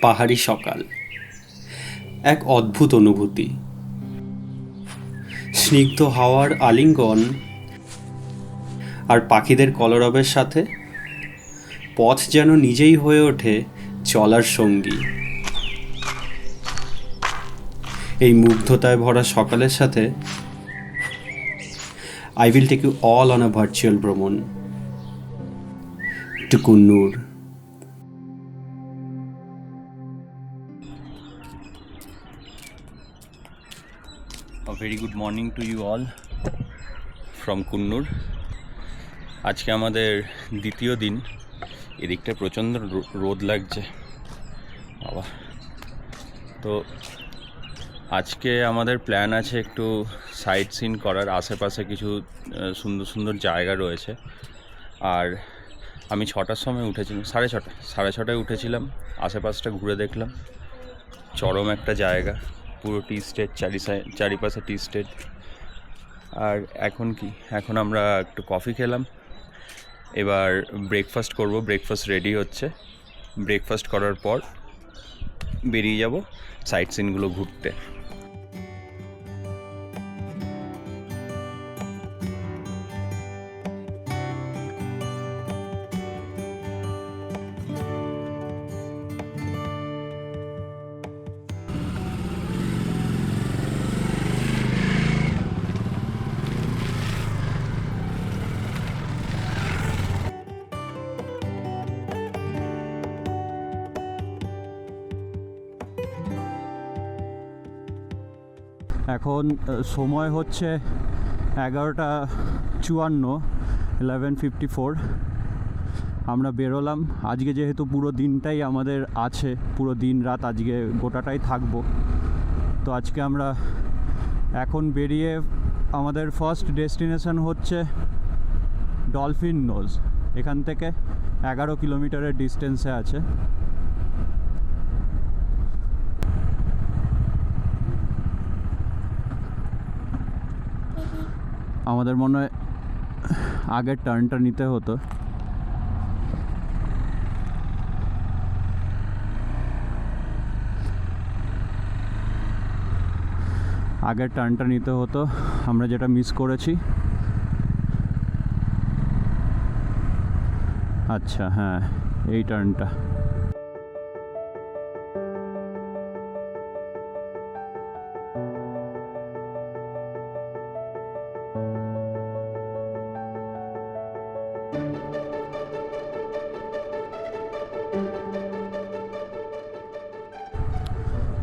পাহাড়ি সকাল, এক অদ্ভুত অনুভূতি। স্নিগ্ধ হাওয়ার আলিঙ্গন আর পাখিদের কলরবের সাথে পথ যেন নিজেই হয়ে ওঠে চলার সঙ্গী। এই মুগ্ধতায় ভরা সকালের সাথে I will take you all on a virtual ভ্রমণ to Kunnur. A very good morning to you all from Kunnur. আজকে আমাদের দ্বিতীয় দিন। এদিকটা প্রচণ্ড রোদ লাগছে বাবা। তো আজকে আমাদের প্ল্যান আছে একটু সাইট সিন করার, আশেপাশে কিছু সুন্দর সুন্দর জায়গা রয়েছে। আর আমি 6টার সময় উঠেছিলাম, সাড়ে ছটায় উঠেছিলাম, আশেপাশটা ঘুরে দেখলাম। চরম একটা জায়গা, পুরো টি স্টেট, চারিপাশে টি স্টেট। আর এখন আমরা একটু কফি খেলাম, এবার ব্রেকফাস্ট করব। ব্রেকফাস্ট রেডি হচ্ছে, ব্রেকফাস্ট করার পর বেরিয়ে যাব সাইট সিনগুলো ঘুরতে। এখন সময় হচ্ছে 11:54, 11:54। আমরা বেরোলাম। আজকে যেহেতু পুরো দিনটাই আমাদের আছে, পুরো দিন রাত আজকে গোটাটাই থাকবো, তো আজকে আমরা এখন বেরিয়ে আমাদের ফার্স্ট ডেস্টিনেশন হচ্ছে ডলফিন নোজ। এখান থেকে 11 কিলোমিটারের ডিস্টেন্সে আছে। আমাদের মনে হয় আগের টার্নটা নিতে হতো। আমরা যেটা মিস করেছি। আচ্ছা হ্যাঁ, এই টার্নটা।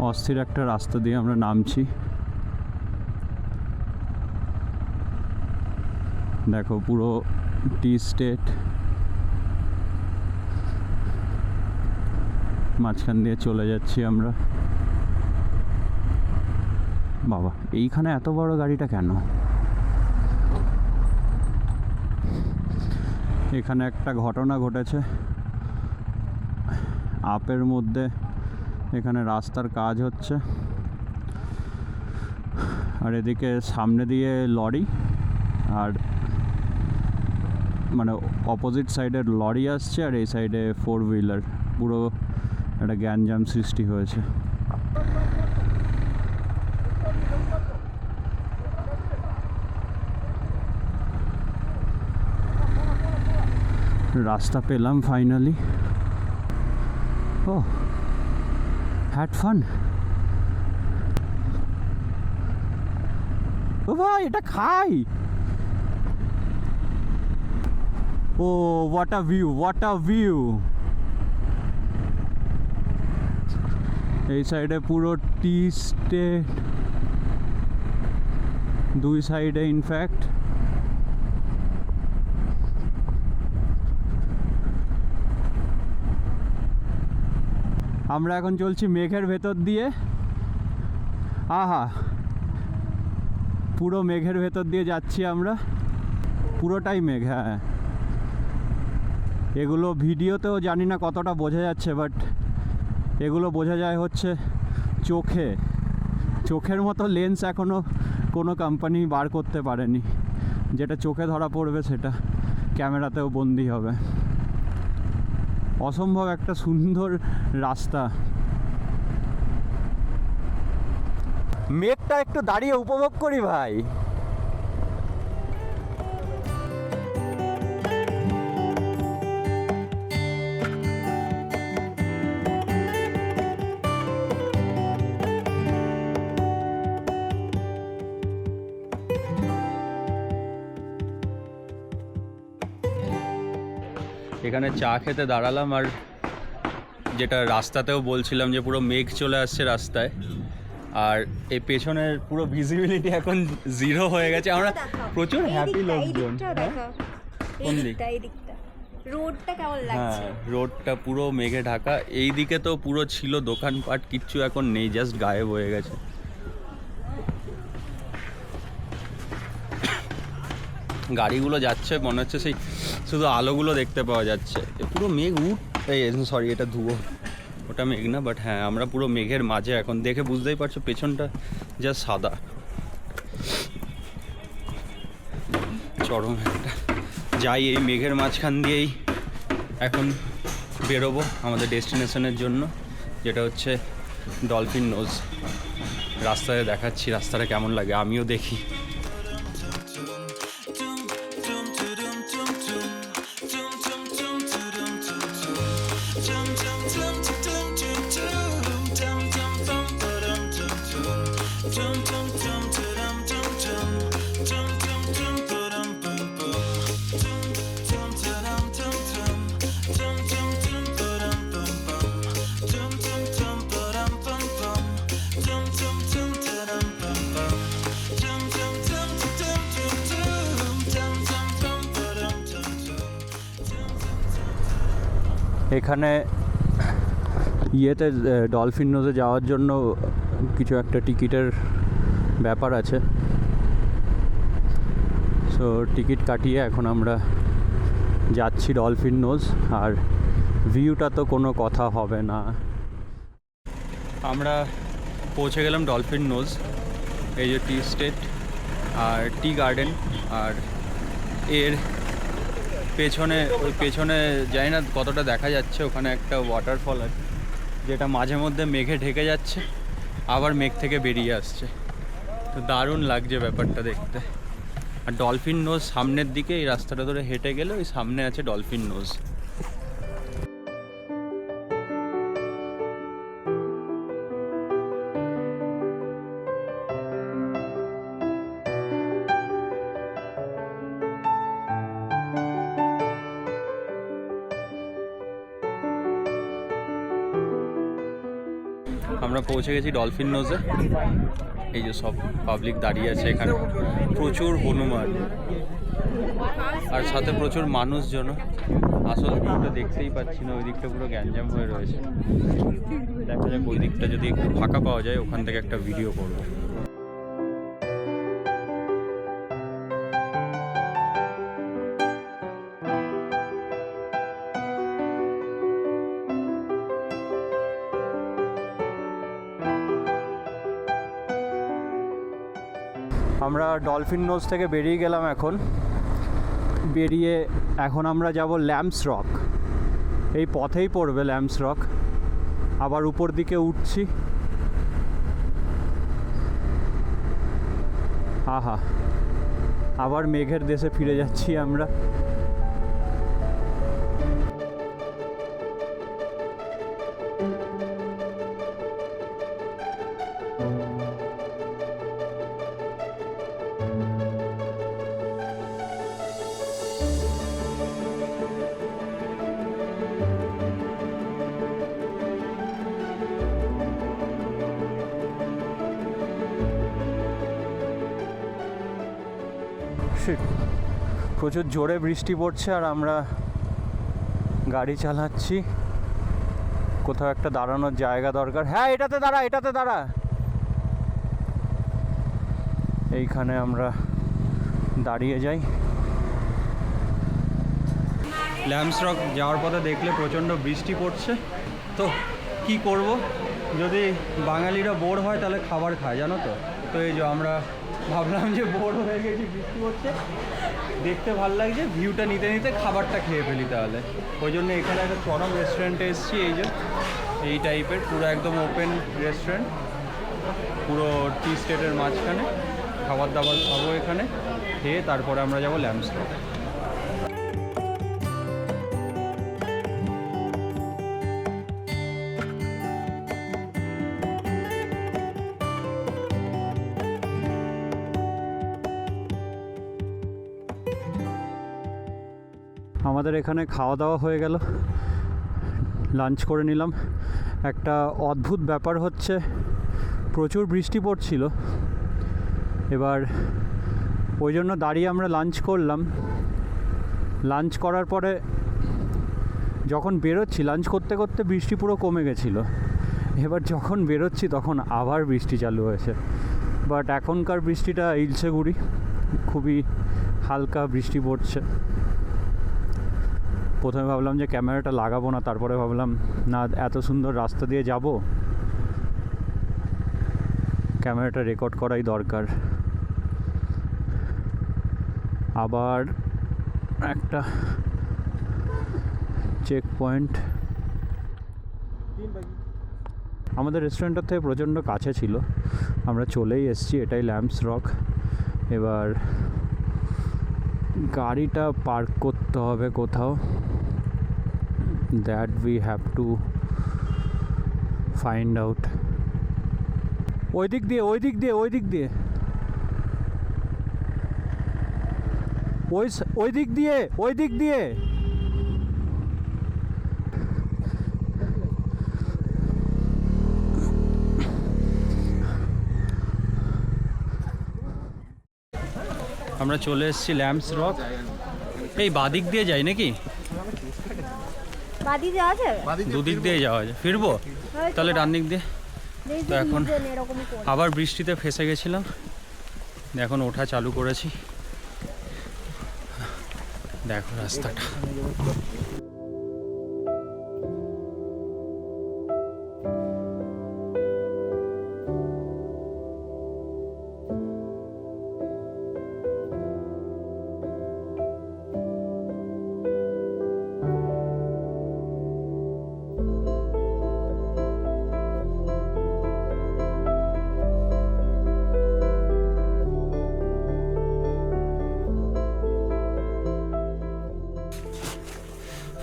অস্থির একটা রাস্তা দিয়ে আমরা নামছি। দেখো পুরো টি স্টেট, মাঝখান দিয়ে চলে যাচ্ছি আমরা। বাবা, এইখানে এত বড় গাড়িটা কেন? এখানে একটা ঘটনা ঘটেছে। আপের মধ্যে এখানে রাস্তার কাজ হচ্ছে, আর এদিকে সামনে দিয়ে লরি, আর মানে অপোজিট সাইডের লরি আসছে, আর এই সাইডে 4 হুইলার। পুরো একটা গ্যাঞ্জাম সৃষ্টি হয়েছে। রাস্তা পেলাম finally. Oh had fun. Oh ভাই, এটা খাই। Oh what a view. এই সাইডে পুরো টি স্টেট, দুই সাইডে ইনফ্যাক্ট। আমরা এখন চলছি মেঘের ভেতর দিয়ে। আহা, পুরো মেঘের ভেতর দিয়ে যাচ্ছি আমরা, পুরোটাই মেঘ। হ্যাঁ, এগুলো ভিডিওতেও জানি না কতটা বোঝা যাচ্ছে, বাট এগুলো বোঝা যায় হচ্ছে চোখের মতো লেন্স এখনও কোনো কোম্পানি বার করতে পারেনি। যেটা চোখে ধরা পড়বে সেটা ক্যামেরাতেও বন্দি হবে। অসম্ভব একটা সুন্দর রাস্তা। মেঘটা একটু দাঁড়িয়ে উপভোগ করি ভাই। এখানে চা খেতে দাঁড়ালাম, আর যেটা রাস্তাতেও বলছিলাম যে পুরো মেঘ চলে আসছে রাস্তায়, আর এই পেছনের পুরো ভিজিবিলিটি এখন 0 হয়ে গেছে। আমরা প্রচুর হ্যাপি লোকজন। কোন দিক? রোডটা কেমন লাগছে? হ্যাঁ, রোডটা পুরো মেঘে ঢাকা। এই দিকে তো পুরো ছিল দোকানপাট, কিচ্ছু এখন নেই, জাস্ট গায়েব হয়ে গেছে। গাড়িগুলো যাচ্ছে মনে হচ্ছে সেই শুধু আলোগুলো দেখতে পাওয়া যাচ্ছে। পুরো মেঘ সরি, এটা ধুয়ো, ওটা মেঘ না, বাট হ্যাঁ আমরা পুরো মেঘের মাঝে এখন। দেখে বুঝতেই পারছো পেছনটা যা সাদা, চরম একটা। যাই এই মেঘের মাঝখান দিয়েই এখন বেরোবো আমাদের ডেস্টিনেশনের জন্য, যেটা হচ্ছে ডলফিন নোজ। রাস্তায় দেখাচ্ছি রাস্তাটা কেমন লাগে, আমিও দেখি। এখানে ইয়েতে ডলফিন নোজে যাওয়ার জন্য কিছু একটা টিকিটের ব্যাপার আছে, সো টিকিট কাটিয়ে এখন আমরা যাচ্ছি ডলফিন নোজ। আর ভিউটা তো কোনো কথা হবে না। আমরা পৌঁছে গেলাম ডলফিন নোজ। এই যে টি স্টেট আর টি গার্ডেন, আর এর পেছনে, ওই পেছনে জানি না কতটা দেখা যাচ্ছে, ওখানে একটা ওয়াটারফল আছে যেটা মাঝে মধ্যে মেঘে ঢেকে যাচ্ছে আবার মেঘ থেকে বেরিয়ে আসছে। তো দারুণ লাগছে ব্যাপারটা দেখতে। আর ডলফিন নোজ সামনের দিকে, এই রাস্তাটা ধরে হেঁটে গেলে ওই সামনে আছে ডলফিন নোজ। আমরা পৌঁছে গেছি ডলফিন নোজে। এই যে সব পাবলিক দাঁড়িয়ে আছে এখানে, প্রচুর হনুমান আর সাথে প্রচুর মানুষজন। আসল দিকটা দেখতেই পাচ্ছি না, ওই দিকটা পুরো গ্যাঞ্জাম হয়ে রয়েছে। দেখা যাক ওই দিকটা যদি একটু ফাঁকা পাওয়া যায়, ওখান থেকে একটা ভিডিও করবো। আমরা ডলফিন নোজ থেকে বেরিয়ে গেলাম। এখন আমরা যাব ল্যাম্পস রক। এই পথেই পড়বে ল্যাম্পস রক। আবার উপর দিকে উঠছি। আহা, আবার মেঘের দেশে ফিরে যাচ্ছি আমরা। প্রচুর জোরে বৃষ্টি পড়ছে আর আমরা গাড়ি চালাচ্ছি। কোথাও একটা দাঁড়ানোর জায়গা দরকার। হ্যাঁ, এটাতে দাঁড়া। এইখানে আমরা দাঁড়িয়ে যাই। ল্যাম্পস রক যাওয়ার পথে দেখলে প্রচণ্ড বৃষ্টি পড়ছে, তো কি করব, যদি বাঙালিরা বোর হয় তাহলে খাবার খায়, জানো তো। তো এই যে আমরা ভাবলাম যে বোর হয়ে গেছি, বৃষ্টি পড়ছে, দেখতে ভালো লাগছে, ভিউটা নিতে নিতে খাবারটা খেয়ে ফেলি তাহলে। ওই জন্য এখানে একটা চরম রেস্টুরেন্টে এসেছি। এই যে এই টাইপের পুরো একদম ওপেন রেস্টুরেন্ট। পুরো টি স্টেটের মাঝখানে খাবার দাবার খাবো এখানে, খেয়ে তারপরে আমরা যাবো ল্যাম্পস রক। আমাদের এখানে খাওয়া দাওয়া হয়ে গেল, লাঞ্চ করে নিলাম। একটা অদ্ভুত ব্যাপার হচ্ছে, প্রচুর বৃষ্টি পড়ছিল, এবার ওই জন্য দাঁড়িয়ে আমরা লাঞ্চ করলাম। লাঞ্চ করার পরে যখন বেরোচ্ছি, লাঞ্চ করতে করতে বৃষ্টি পুরো কমে গেছিলো। এবার যখন বেরোচ্ছি তখন আবার বৃষ্টি চালু হয়েছে। বাট এখনকার বৃষ্টিটা ইলশেগুড়ি, খুবই হালকা বৃষ্টি পড়ছে। প্রথমে ভাবলাম যে ক্যামেরাটা লাগাবো না, তারপরে ভাবলাম না, এত সুন্দর রাস্তা দিয়ে যাব, ক্যামেরাটা রেকর্ড করাই দরকার। আবার একটা চেক পয়েন্ট আমাদের রেস্টুরেন্টের থেকে প্রচণ্ড কাছে ছিল, আমরা চলেই এসেছি। এটাই ল্যাম্পস রক। এবার গাড়িটা পার্ক করতে হবে কোথাও, that we have to find out. ওই দিক দিয়ে ওই দিক দিয়ে ওই দিক দিয়ে ওই দিক দিয়ে ওই দিক দিয়ে আমরা চলে এসেছি ল্যাম্পস রক। এই বাদিক দিয়ে যাই নাকি? বাদি যাওয়া যাবে? দুদিক দিয়ে যাওয়া যায়, ফিরবো তাহলে ডান দিক দিয়ে। তো এখন আবার বৃষ্টিতে ফেসে গেছিলাম, এখন ওঠা চালু করেছি। দেখো রাস্তাটা,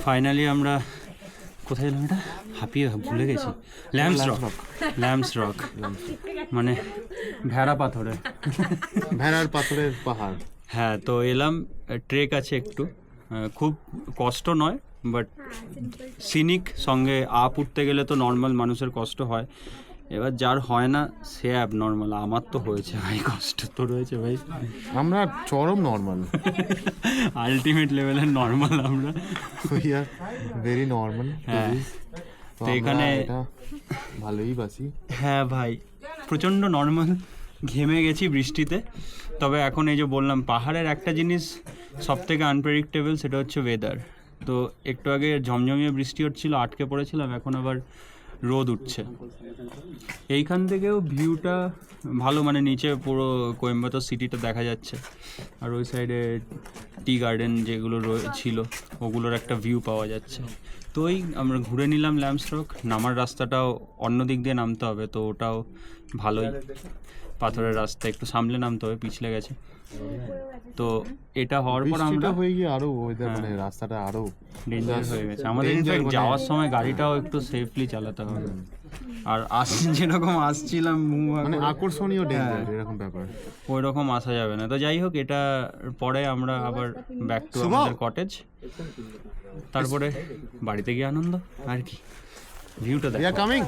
ফাইনালি আমরা কোথায় এলাম? এটা হাঁপিয়ে ভুলে গেছি। ল্যাম্পস রক, ল্যাম্পস রক মানে ভেড়া পাথরের, ভেড়ার পাথরের পাহাড়। হ্যাঁ, তো এলাম। ট্রেক আছে একটু, খুব কষ্ট নয়, বাট সিনিক। সঙ্গে আপ উঠতে গেলে তো নর্মাল মানুষের কষ্ট হয়, এবার যার হয় না সে অ্যাবনর্মাল। আমার তো হয়েছে ভাই, কষ্ট তো রয়েছে ভাই। আমরা চরম নর্মাল, আলটিমেট লেভেলের নর্মাল আমরা, উই আর ভেরি নর্মাল। হ্যাঁ, তো এখানে ভালোই বাসি। হ্যাঁ ভাই, প্রচণ্ড নর্মাল, ঘেমে গেছি বৃষ্টিতে। তবে এখন এই যে বললাম, পাহাড়ের একটা জিনিস সব থেকে আনপ্রেডিক্টেবল, সেটা হচ্ছে ওয়েদার। তো একটু আগে ঝমঝমিয়ে বৃষ্টি হচ্ছিল, আটকে পড়েছিলাম, এখন আবার রোদ উঠছে। এইখান থেকেও ভিউটা ভালো, মানে নিচে পুরো কোয়েম্বাটোর সিটিটা দেখা যাচ্ছে, আর ওই সাইডে টি গার্ডেন যেগুলো ছিল ওগুলোর একটা ভিউ পাওয়া যাচ্ছে। তো ওই আমরা ঘুরে নিলাম ল্যাম্পস রক। নামার রাস্তাটাও অন্য দিক দিয়ে নামতে হবে, তো ওটাও ভালোই, পাথরের রাস্তা, একটু সামলে নামতে হবে, পিছলে গেছে। তো এটা হওয়ার পর আমরা হয়ে গিয়ে আরো ওয়েদার, মানে রাস্তাটা আরো ডেঞ্জার হয়ে গেছে আমাদের। ইনফ্যাক্ট যাওয়ার সময় গাড়িটাও একটু সেফলি চালাতে হবে। আর যেরকম আসছিলাম, মানে আকর্ষণীয় ডেঞ্জার এরকম ব্যাপার, ওই রকম আসা যাবে না। তো যাই হোক, এটা পরে আমরা আবার ব্যাক টু আমাদের কটেজ, তারপরে বাড়িতে গিয়ে আনন্দ আর কি। ভিউটা দেখো। কামিং।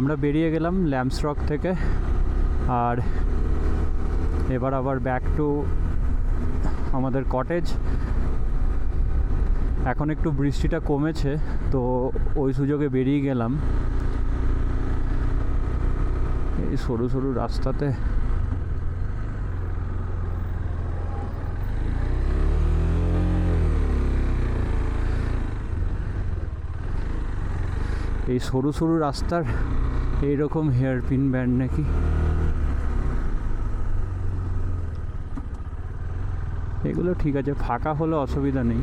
আমরা বেরিয়ে গেলাম ল্যাম্পসরক থেকে, আর এবার আবার ব্যাক টু আমাদের কটেজ। এখন একটু বৃষ্টিটা কমেছে, তো ওই সুযোগে বেরিয়ে গেলাম এই সরু সরু রাস্তাতে। এই সরু সরু রাস্তার এইরকম হেয়ারপিন ব্যান্ড নাকি, এগুলো ঠিক আছে, ফাঁকা হলে অসুবিধা নেই।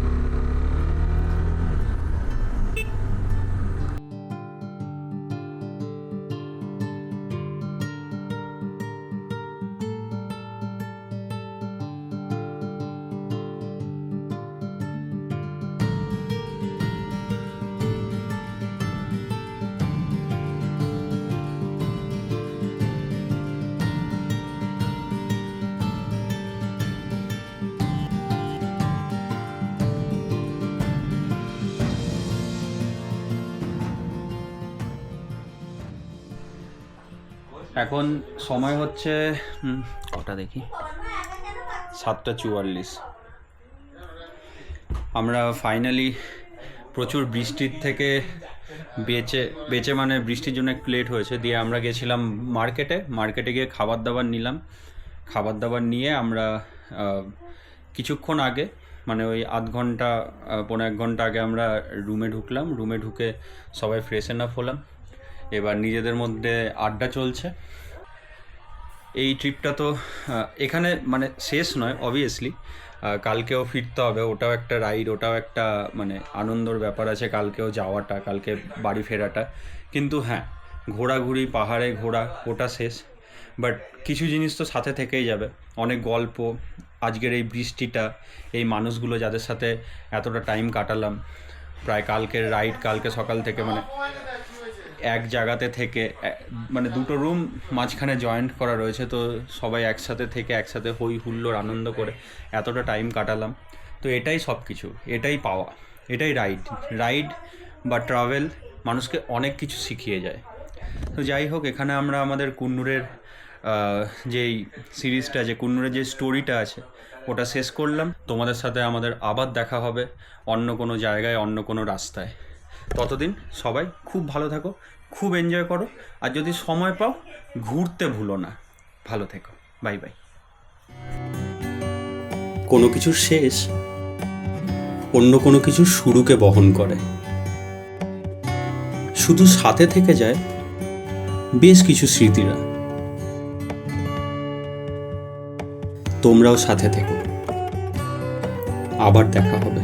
এখন সময় হচ্ছে কটা দেখি, 7:44। আমরা ফাইনালি প্রচুর বৃষ্টির থেকে বেঁচে মানে বৃষ্টির জন্য একটু লেট হয়েছে, দিয়ে আমরা গেছিলাম মার্কেটে গিয়ে খাবার দাবার নিয়ে আমরা কিছুক্ষণ আগে, মানে ওই আধ ঘন্টা 1.5 ঘন্টা আগে আমরা রুমে ঢুকে সবাই ফ্রেশন আপ হলাম। এবার নিজেদের মধ্যে আড্ডা চলছে। এই ট্রিপটা তো এখানে মানে শেষ নয়, অবভিয়াসলি কালকেও ফিরতে হবে, ওটাও একটা রাইড, ওটাও একটা মানে আনন্দর ব্যাপার আছে কালকেও যাওয়াটা, কালকে বাড়ি ফেরাটা। কিন্তু হ্যাঁ, ঘোরাঘুরি, পাহাড়ে ঘোরা, ওটা শেষ, বাট কিছু জিনিস তো সাথে থেকেই যাবে। অনেক গল্প, আজকের এই বৃষ্টিটা, এই মানুষগুলো যাদের সাথে এতটা টাইম কাটালাম, প্রায় কালকের রাইড, কালকে সকাল থেকে মানে এক জায়গাতে থেকে, মানে দুটো রুম মাঝখানে জয়েন্ট করা রয়েছে, তো সবাই একসাথে হই হুল্লোড় আনন্দ করে এতটা টাইম কাটালাম। তো এটাই সব কিছু, এটাই পাওয়া, এটাই রাইড বা ট্রাভেল মানুষকে অনেক কিছু শিখিয়ে যায়। তো যাই হোক, এখানে আমরা আমাদের কুন্নুরের যেই সিরিজটা আছে, কুন্নুরের যে স্টোরিটা আছে, ওটা শেষ করলাম। তোমাদের সাথে আমাদের আবার দেখা হবে অন্য কোনো জায়গায়, অন্য কোনো রাস্তায়। ততদিন সবাই খুব ভালো থাকো, খুব এনজয় করো, আর যদি সময় পাও ঘুরতে ভুলো না। ভালো থেকো, বাই বাই। কোনো কিছুর শেষ অন্য কোনো কিছুর শুরুকে বহন করে, শুধু সাথে থেকে যায় বেশ কিছু স্মৃতিরা। তোমরাও সাথে থেকো, আবার দেখা হবে।